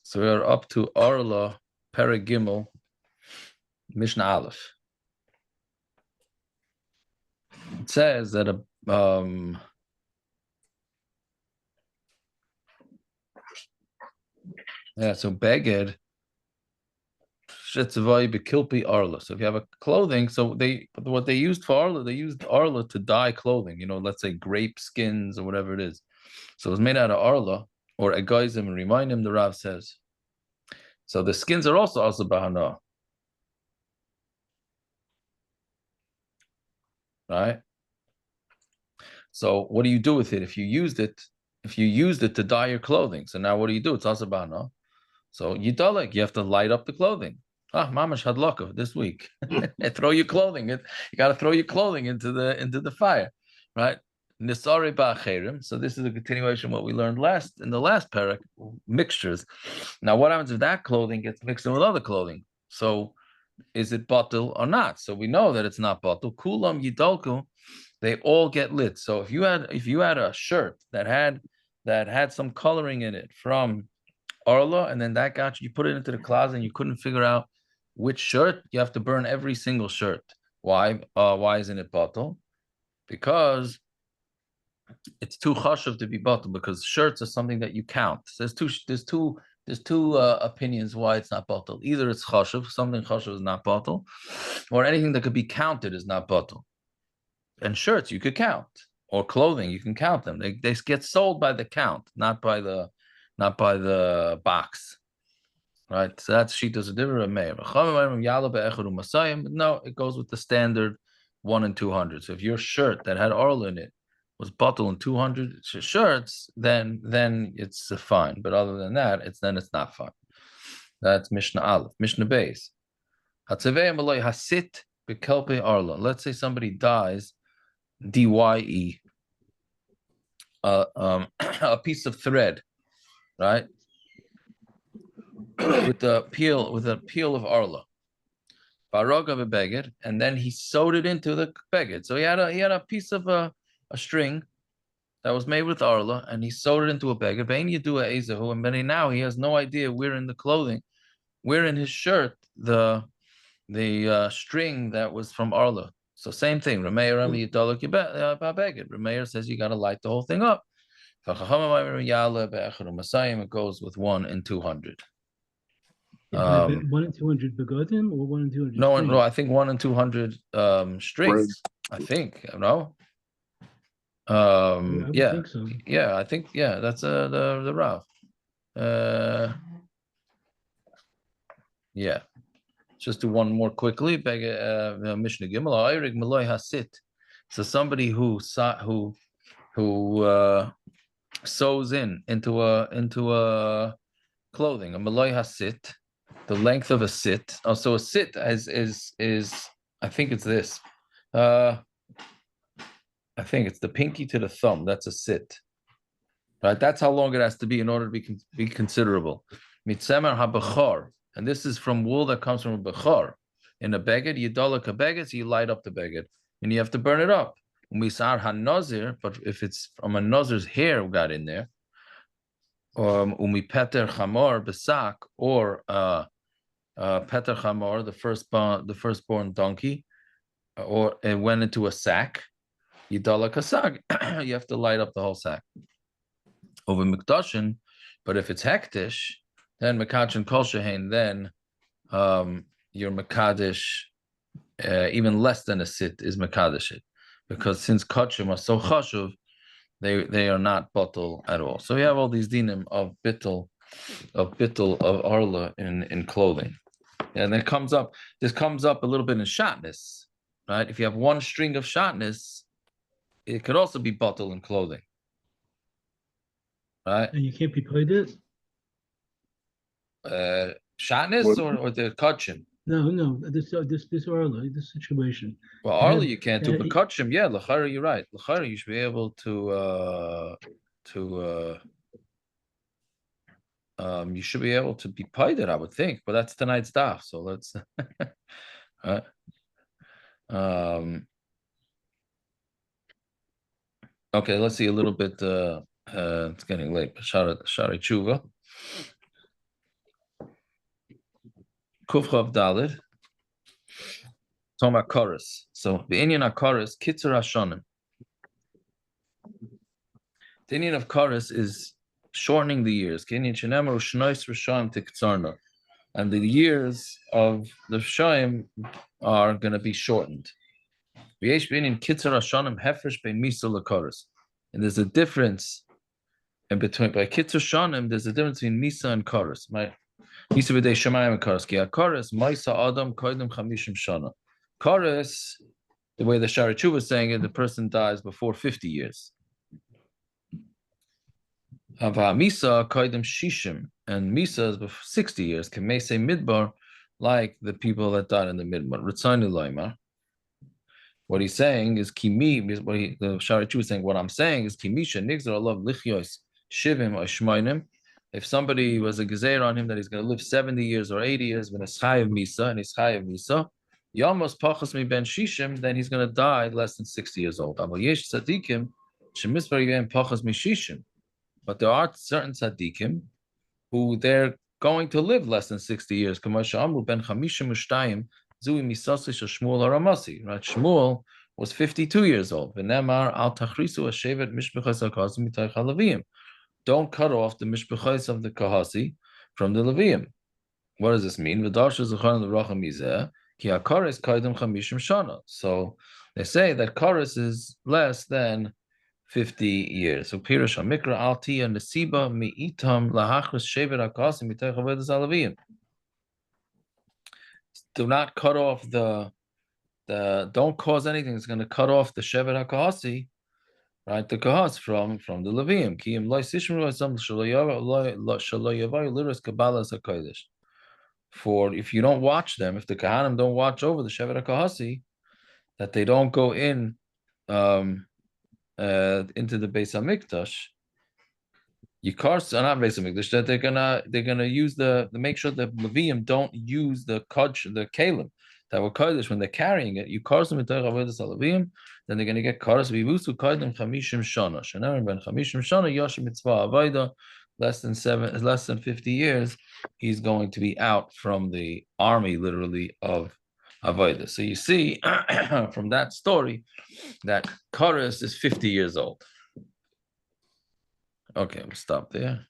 So we are up to Orlah Paragimel Mishnah Aleph. It says that so Beged Shetzavai Bekilpi Orlah. So if you have a clothing, so what they used for Orlah, they used Orlah to dye clothing, let's say grape skins or whatever it is. So it's made out of Orlah or Egoizim and remind him, the Rav says. So the skins are also bahana. Right? So what do you do with it if you used it? If you used it to dye your clothing, so now what do you do? It's asabana. So you have to light up the clothing. Mamash hadlaka this week. Throw your clothing. You got to throw your clothing into the fire, right? Nisari ba'acherim. So this is a continuation of what we learned in the last parak, mixtures. Now, what happens if that clothing gets mixed in with other clothing? So is it batul or not? So we know that it's not batul. Kulam yidalku. They all get lit. So if you had a shirt that had some coloring in it from Orlah, and then you put it into the closet and you couldn't figure out which shirt, you have to burn every single shirt. Why? Why isn't it batal? Because it's too chashuv to be batal, because shirts are something that you count. So there's two opinions why it's not batal. Either it's chashuv, something chashuv is not batal, or anything that could be counted is not batal. And shirts you could count, or clothing you can count them. They get sold by the count, not by the box, right? So that's shitas a different meir. No, it goes with the standard 1 in 200. So if your shirt that had Orlah in it was bottle in 200 shirts, then it's fine. But other than that, it's not fine. That's Mishnah Aleph. Mishnah Beis. Hasit bekelpe Orlah. Let's say somebody dies. DYE, a piece of thread, right? with a peel of Orlah. Baroga beged, and then he sewed it into the beged. So he had a piece of a string that was made with Orlah, and he sewed it into a beged. And then now he has no idea where in the clothing, where in his shirt the string that was from Orlah. So same thing. Rameir says you got to light the whole thing up. It goes with 1 in 200. 1 in 200 begodim or 1 in 200? No, I think 1 in 200 strings. I think, I think so. Yeah, I think that's the Rav. Yeah. Just do one more quickly. Mishnah Gimel. So somebody who sews into a clothing, a malay hasit, the length of a sit. Oh, so a sit is I think it's this. I think it's the pinky to the thumb. That's a sit. Right? That's how long it has to be in order to be considerable. Mitzemer habachar. And this is from wool that comes from a bechar. In a beged, you dolak a beged, so you light up the beged. And you have to burn it up. Umisar hanazir, but if it's from a nazir's hair got in there, umipeter chamor besak, or peter chamor, the firstborn donkey, or it went into a sack, you dolak a sack. You have to light up the whole sack. Over mikdashin, but if it's hektish, then Mekadsh Kol Shehein, then your Mekadesh, even less than a sit, is Mekadesh it. Because since Kachim are so chashuv, they are not bottle at all. So we have all these dinim of bittul of Orlah in clothing. And then this comes up a little bit in shatness, right? If you have one string of shatness, it could also be bottle in clothing. Right? And you can't be played it? Shatnez or the kachim? No, this Orlah, this situation. Well, Orlah you can't do, but kachim, yeah, l'chara, you're right. L'chara, you should be able to you should be able to be paid it, I would think, but that's tonight's daf, so let's okay, let's see a little bit. It's getting late. Shari Tshuva. Kufchav Dalid. Talking about chorus. So the Inyan chorus, Kitzur Hashonim. The Inyan of chorus is shortening the years. And the years of the Shaim are going to be shortened. And there's a difference in between. By Kitzur Shanim, there's a difference between Misa and chorus. Misa b'dei Shemayim and chorus. Ki chorus, Maisa Adam Koidem Chamishim Shana. Chorus, the way the Sharachu was saying it, the person dies before 50 years. Misa Koidem Shishim, and Misa is before 60 years. Can may say Midbar, like the people that died in the Midbar. Ritzani Loimar. What he's saying is Kimi, the Sharachu is saying, what I'm saying is Kimisha Nigzar Allah Lichyos Shivim Ashmainim. If somebody was a gezer on him that he's going to live 70 years or 80 years, when it's Chayav Misa, and he's Chayav Misa, Yamos Pachas Mi Ben Shishim, then he's going to die less than 60 years old. But there are certain tzaddikim who they're going to live less than 60 years. Right? Shmuel was 52 years old. Don't cut off the mishpachos of the kahasi from the Levium. What does this mean? So they say that chorus is less than 50 years. So Pirush HaMikra Altia Nesiba Mi'itam Lahachris Shevet HaKahasi Mitech Avodas HaLeviim. Do not cut off don't cause anything that's going to cut off the Shevet HaKahasi, right? The Kahas from the Levium. Kiyim Loi Sishmru Asam Shaloyavai Liris Kabbalas HaKodesh. For if you don't watch them, if the Kahanim don't watch over the Shevet HaKahasi, that they don't go in into the Beis Hamikdash, not Beis Hamikdash, that they're gonna use the make sure the Levium don't use the kalim that were kodesh when they're carrying it. You kars them into avodas Levium, then they're gonna get kars vivusu kodim chamishim shana. Shenar ben chamishim shana yashim mitzvah avoda. Less than 50 years, he's going to be out from the army, literally, of avodah. So you see from that story that Chorus is 50 years old. Okay, we'll stop there.